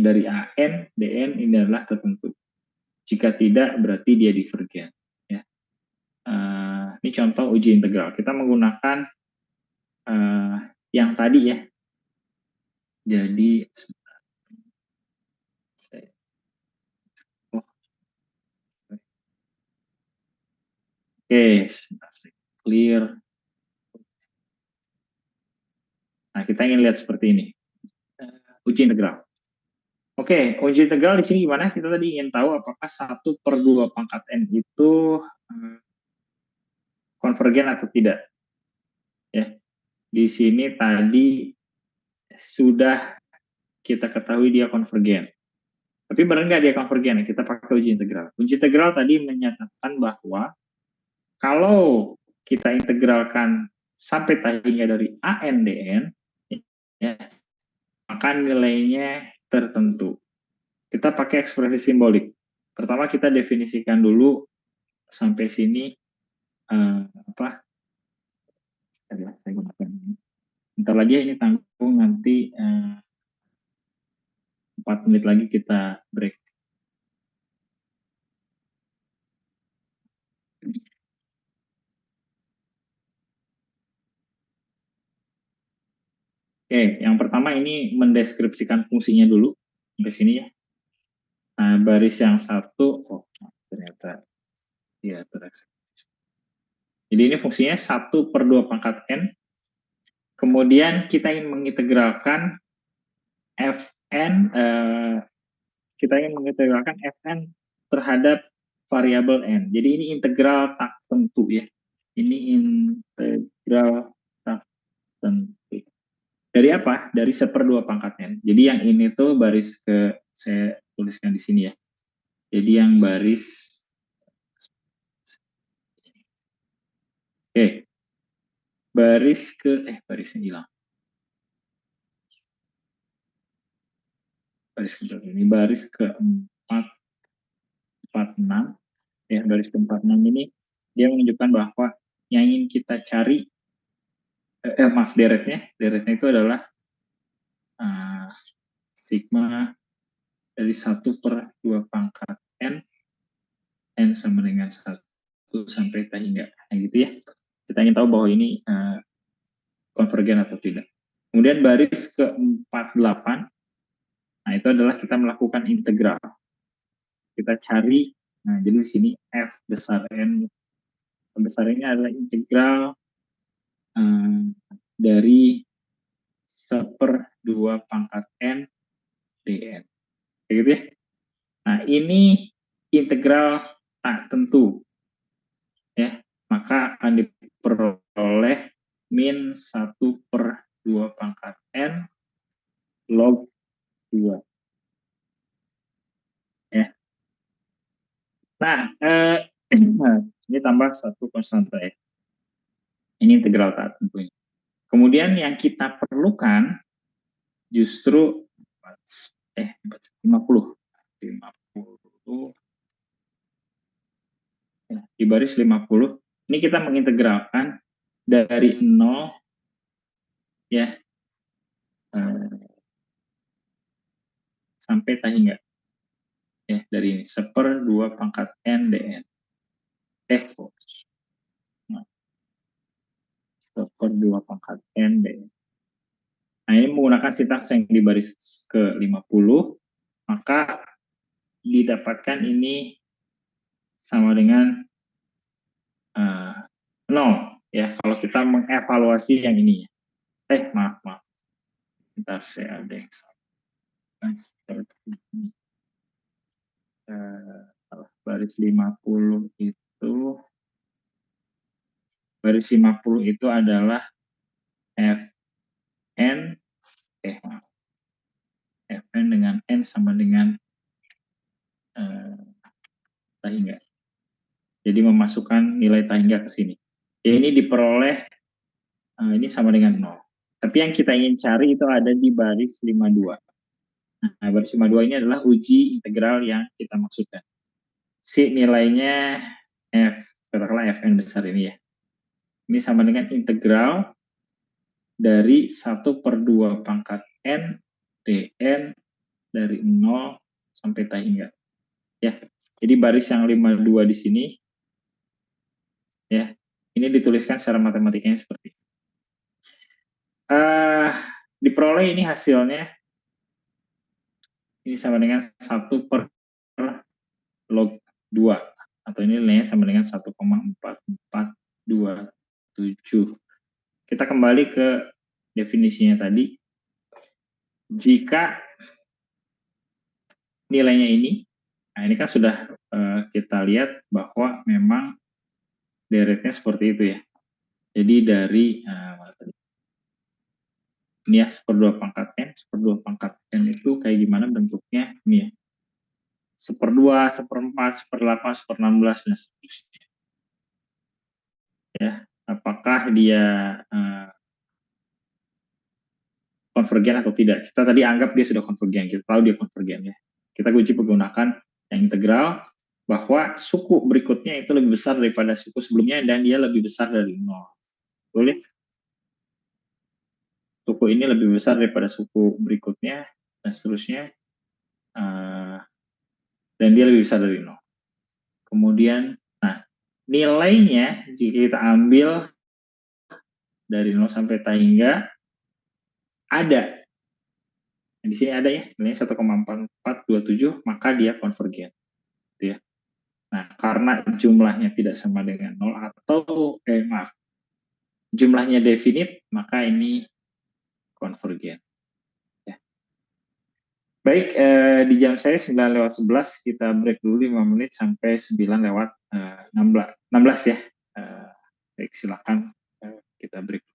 dari AN, DN ini adalah tertentu. Jika tidak, berarti dia divergen. Ya. Ini contoh uji integral. Kita menggunakan yang tadi ya. Jadi, oke, clear. Nah, kita ingin lihat seperti ini. Uji integral. Oke, uji integral di sini gimana? Kita tadi ingin tahu apakah 1/2 pangkat N itu konvergen atau tidak. Ya, di sini tadi sudah kita ketahui dia konvergen. Tapi benar nggak dia konvergen? Kita pakai uji integral. Uji integral tadi menyatakan bahwa kalau kita integralkan sampai tahinya dari AN DN, ya, maka nilainya tertentu. Kita pakai ekspresi simbolik. Pertama kita definisikan dulu sampai sini apa? Saya gunakan ini. Bentar lagi ini tanggung nanti 4 menit lagi kita break. Oke, yang pertama ini mendeskripsikan fungsinya dulu sampai sini ya. Nah, baris yang satu, oh ternyata ya tereksekusi. Jadi ini fungsinya 1/2 pangkat N. Kemudian kita ingin mengintegralkan Fn, kita ingin mengintegralkan Fn terhadap variabel N. Jadi ini integral tak tentu ya. Ini integral tak tentu. Dari apa? Dari 1/2 pangkat N. Jadi yang ini tuh baris ke, saya tuliskan di sini ya. Jadi yang baris, oke, baris ke, barisnya hilang. Baris ke ini, baris ke-446. Ya, baris ke-46 ini, dia menunjukkan bahwa yang ingin kita cari, maaf, deretnya itu adalah sigma dari 1/2 pangkat N, N sama dengan 1 sampai T hingga. Nah, gitu ya. Kita ingin tahu bahwa ini konvergen atau tidak. Kemudian baris ke-48, nah itu adalah kita melakukan integral. Kita cari, nah jadi di sini F besar N, besar ini adalah integral dari 1/2 pangkat N dN. Kayak gitu ya. Nah ini integral tak tentu. Ya, maka akan diperoleh min 1/2 pangkat N log 2. Ya. Nah, ini tambah satu konstanta ya. Ini integral tak tentu. Kemudian yang kita perlukan justru 50. Ya, di baris 50 ini kita mengintegralkan dari 0 ya sampai T hingga ya, dari ini 1/2 pangkat N dN. 1/2 pangkat N dN. Nah, ini menggunakan sintaks yang di baris ke-50, maka didapatkan ini sama dengan 0 ya, kalau kita mengevaluasi yang ini. Maaf. Bentar, saya ada yang salah. Baris 50 itu adalah Fn Fn dengan N sama dengan T hingga. Jadi memasukkan nilai T hingga ke sini. Ini diperoleh ini sama dengan 0. Tapi yang kita ingin cari itu ada di baris 52. Nah, baris 52 ini adalah uji integral yang kita maksudkan. Si nilainya F, katakanlah Fn besar ini ya. Ini sama dengan integral dari 1/2 pangkat N dN dari 0 sampai tak hingga. Ya, jadi baris yang 52 di sini, ya, ini dituliskan secara matematikanya seperti ini. Diperoleh ini hasilnya, ini sama dengan 1 per log 2, atau ini nilainya sama dengan 1,4427. Kita kembali ke definisinya tadi. Jika nilainya ini, nah ini kan sudah kita lihat bahwa memang deretnya seperti itu ya. Jadi dari ini ya 1/2 pangkat n, 1/2 pangkat n itu kayak gimana bentuknya, ini ya. 1/2, 1/4, 1/8, 1/16, dan seterusnya. Ya, apakah dia konvergen atau tidak? Kita tadi anggap dia sudah konvergen, kita tahu dia konvergen ya. Kita uji menggunakan yang integral, bahwa suku berikutnya itu lebih besar daripada suku sebelumnya dan dia lebih besar dari 0. Boleh? Suku ini lebih besar daripada suku berikutnya dan seterusnya, dan dia lebih besar dari 0. Kemudian, nah nilainya jika kita ambil dari 0 sampai tak hingga ada. Nah, di sini ada ya, nilainya 1,4427, maka dia konvergen. Gitu ya. Nah, karena jumlahnya tidak sama dengan 0 atau jumlahnya definite, maka ini konvergen. Ya. Baik, di jam saya 9:11, kita break dulu 5 menit sampai 9:16 ya. Baik, silakan kita break.